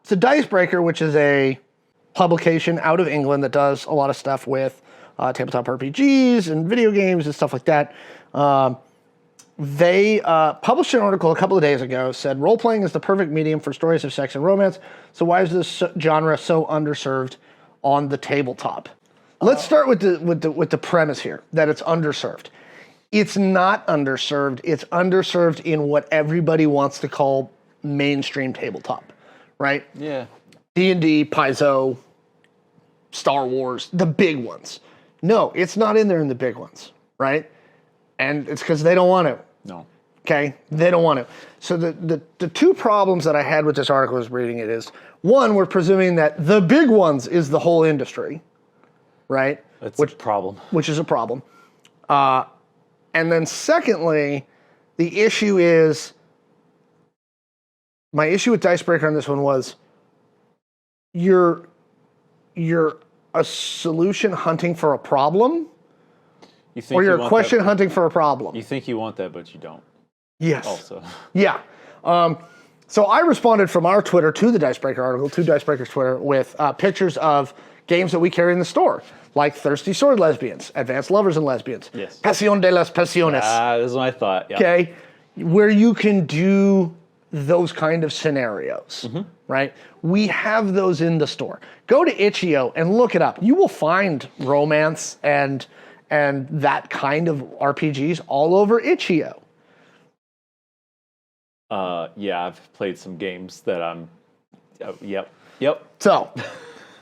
So Dicebreaker, which is a publication out of England that does a lot of stuff with tabletop RPGs and video games and stuff like that. They published an article a couple of days ago, said role-playing is the perfect medium for stories of sex and romance, so why is this genre so underserved on the tabletop? Let's start with the premise here, that it's underserved. It's not underserved, it's underserved in what everybody wants to call mainstream tabletop, right? Yeah. D&D, Paizo, Star Wars, the big ones. No, it's not in there in the big ones, right? And it's because they don't want to. No. Okay? They don't want to. So the two problems that I had with this article as reading it is, one, we're presuming that the big ones is the whole industry, right? That's a problem. Which is a problem. And then secondly, the issue is, my issue with Dicebreaker on this one was, you're a solution hunting for a problem, or you're a question hunting for a problem. You think you want that, but you don't. Yes. Also. Yeah. So I responded from our Twitter to the Dicebreaker article, to Dicebreaker's Twitter, with pictures of games that we carry in the store, like Thirsty Sword Lesbians, Advanced Lovers and Lesbians, yes. Pasion de las Pasiones. This is what I thought. Yeah. Okay, where you can do those kind of scenarios, right? We have those in the store. Go to Itch.io and look it up. You will find romance and that kind of RPGs all over Itch.io. Yeah, I've played some games that I'm. Yep. So,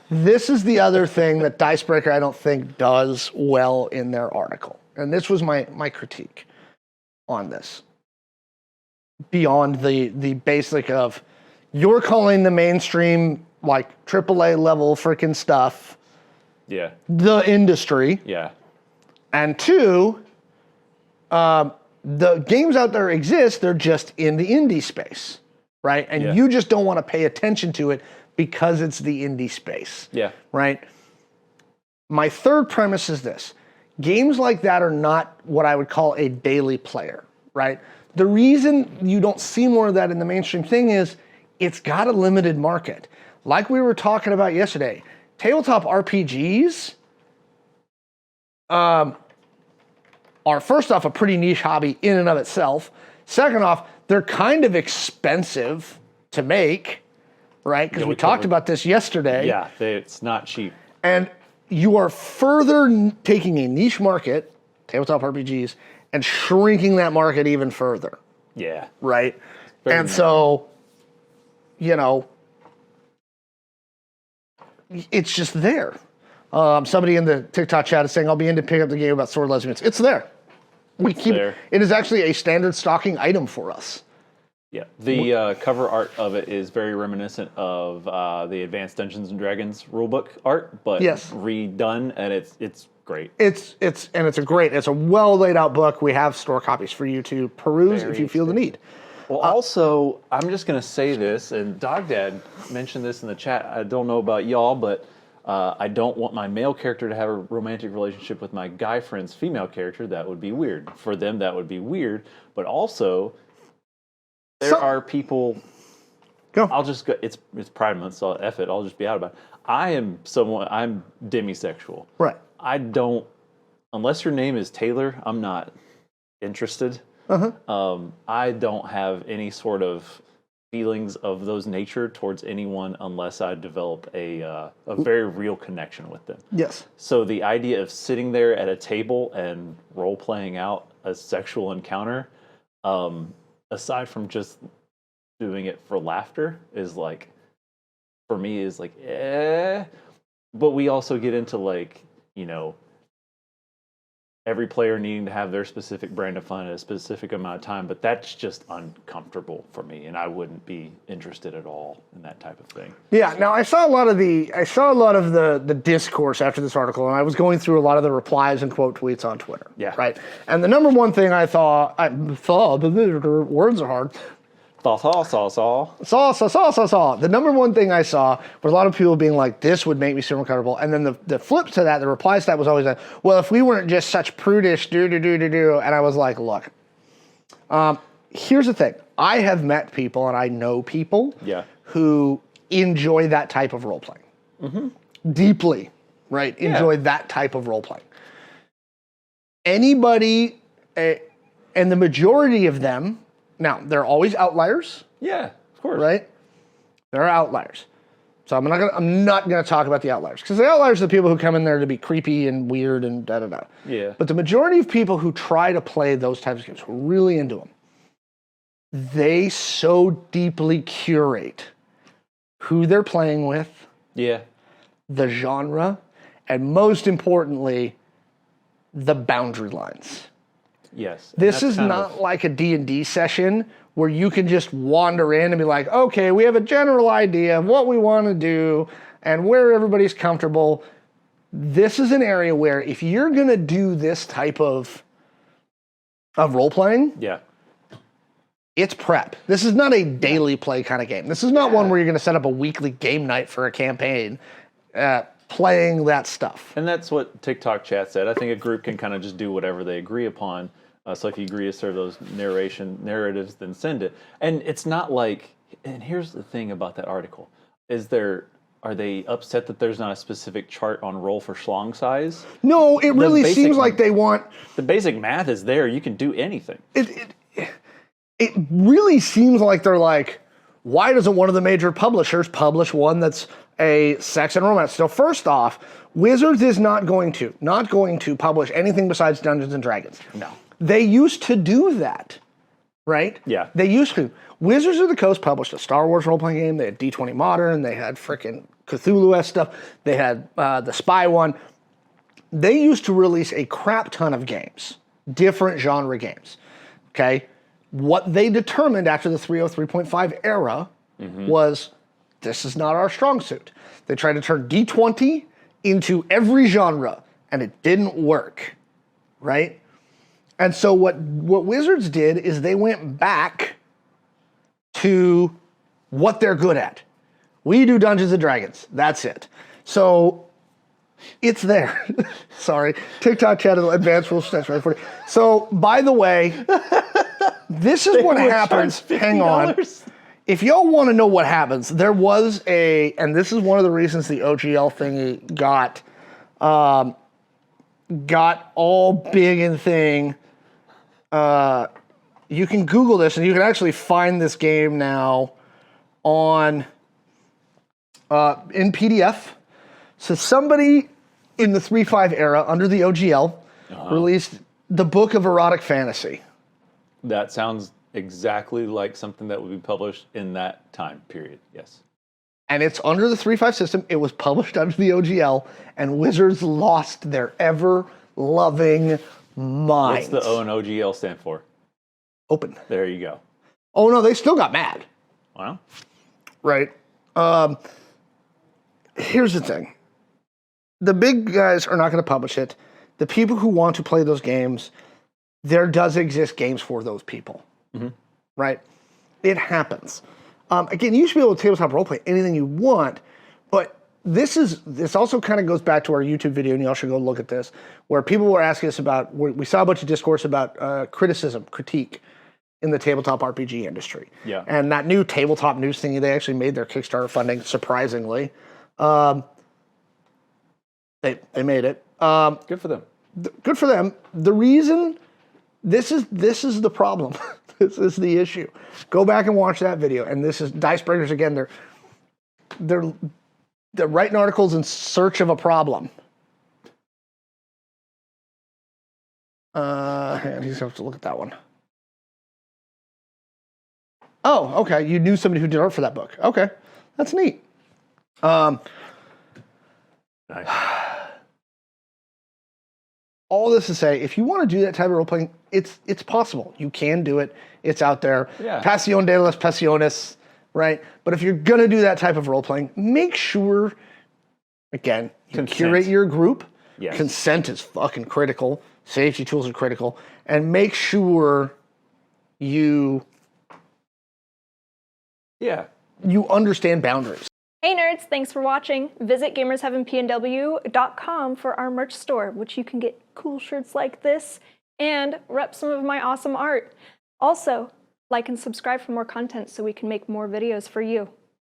this is the other thing that Dicebreaker I don't think does well in their article, and this was my critique on this. Beyond the basic of, you're calling the mainstream like AAA level freaking stuff. Yeah. The industry. Yeah. And two, the games out there exist, they're just in the indie space, right? And you just don't want to pay attention to it because it's the indie space. Yeah. Right? My third premise is this. Games like that are not what I would call a daily player, right? The reason you don't see more of that in the mainstream thing is it's got a limited market. Like we were talking about yesterday, tabletop RPGs are first off a pretty niche hobby in and of itself. Second off, they're kind of expensive to make, right? Because we talked about this yesterday. Yeah, it's not cheap. And you are further taking a niche market, tabletop RPGs, and shrinking that market even further. Yeah. Right? And so, it's just there. Somebody in the TikTok chat is saying, I'll be in to pick up the game about sword lesbians. It's there. It is actually a standard stocking item for us. Yeah. The cover art of it is very reminiscent of the Advanced Dungeons and Dragons rulebook art, but redone, and it's great. It's a well laid out book. We have store copies for you to peruse if you feel the need. Well, also, I'm just going to say this, and Dog Dad mentioned this in the chat. I don't know about y'all, but I don't want my male character to have a romantic relationship with my guy friend's female character. That would be weird. For them, that would be weird. But also, there are people. Go. I'll just go. It's Pride Month, so F it. I'll just be out about it. I'm demisexual. Right. I don't, unless your name is Taylor, I'm not interested. I don't have any sort of feelings of those nature towards anyone unless I develop a very real connection with them. Yes. So the idea of sitting there at a table and role playing out a sexual encounter, aside from just doing it for laughter, is like, for me, is like, But we also get into like, every player needing to have their specific brand of fun at a specific amount of time, but that's just uncomfortable for me, and I wouldn't be interested at all in that type of thing. Yeah. Now I saw a lot of the discourse after this article, and I was going through a lot of the replies and quote tweets on Twitter. Yeah. Right. And the number one thing I thought, words are hard. Saw. The number one thing I saw was a lot of people being like, this would make me super uncomfortable. And then the flip to that, the reply to that was always like, well, if we weren't just such prudish, And I was like, look, here's the thing. I have met people and I know people who enjoy that type of role playing. Deeply, right? Enjoy that type of role playing. Anybody, and the majority of them, now there are always outliers. Yeah, of course. Right? There are outliers. So I'm not gonna talk about the outliers, because the outliers are the people who come in there to be creepy and weird and da-da-da. Yeah. But the majority of people who try to play those types of games, who are really into them, they so deeply curate who they're playing with, Yeah. the genre, and most importantly, the boundary lines. Yes. This is not like a D&D session where you can just wander in and be like, okay, we have a general idea of what we want to do and where everybody's comfortable. This is an area where if you're going to do this type of role-playing, Yeah. it's prep. This is not a daily play kind of game. This is not one where you're going to set up a weekly game night for a campaign playing that stuff. And that's what TikTok chat said. I think a group can kind of just do whatever they agree upon. So if you agree to serve those narratives, then send it. And it's not like, and here's the thing about that article, are they upset that there's not a specific chart on roll for schlong size? No, it really seems like they want... The basic math is there. You can do anything. It really seems like they're like, why doesn't one of the major publishers publish one that's a sex and romance? So first off, Wizards is not going to publish anything besides Dungeons and Dragons. No. They used to do that, right? Yeah. They used to. Wizards of the Coast published a Star Wars role-playing game. They had D20 Modern. They had frickin' Cthulhu-esque stuff. They had the Spy one. They used to release a crap ton of games, different genre games, okay? What they determined after the 3.0, 3.5 era was, this is not our strong suit. They tried to turn D20 into every genre, and it didn't work, right? And so what Wizards did is they went back to what they're good at. We do Dungeons and Dragons. That's it. So it's there. Sorry. TikTok channel, advanced rules, that's right for it. So, by the way, this is what happens. Hang on. If y'all want to know what happens, there was and this is one of the reasons the OGL thingy got all big and thing. You can Google this, and you can actually find this game now on in PDF. So somebody in the 3.5 era under the OGL released the Book of Erotic Fantasy. That sounds exactly like something that would be published in that time period. Yes. And it's under the 3.5 system. It was published under the OGL, and Wizards lost their ever-loving minds. What's the O and OGL stand for? Open. There you go. Oh, no, they still got mad. Wow. Right. Here's the thing. The big guys are not going to publish it. The people who want to play those games, there does exist games for those people. Right? It happens. Again, you should be able to tabletop roleplay anything you want, but this also kind of goes back to our YouTube video, and you all should go look at this, where people were asking us about, we saw a bunch of discourse about critique in the tabletop RPG industry. Yeah. And that new tabletop news thingy, they actually made their Kickstarter funding, surprisingly. They made it. Good for them. Good for them. The reason, this is the problem. This is the issue. Go back and watch that video. And this is Dicebreakers again. They're writing articles in search of a problem. Hang on, he's going to have to look at that one. Oh, okay. You knew somebody who did art for that book. Okay, that's neat. Nice. All this to say, if you want to do that type of role playing, it's possible. You can do it. It's out there. Yeah. Pasion de las Pasiones, right? But if you're gonna do that type of role playing, make sure, again, you curate your group. Yes. Consent is fucking critical. Safety tools are critical, and make sure you understand boundaries. Hey nerds, thanks for watching. Visit gamersheavenpnw.com for our merch store, which you can get cool shirts like this and rep some of my awesome art. Also, like and subscribe for more content so we can make more videos for you.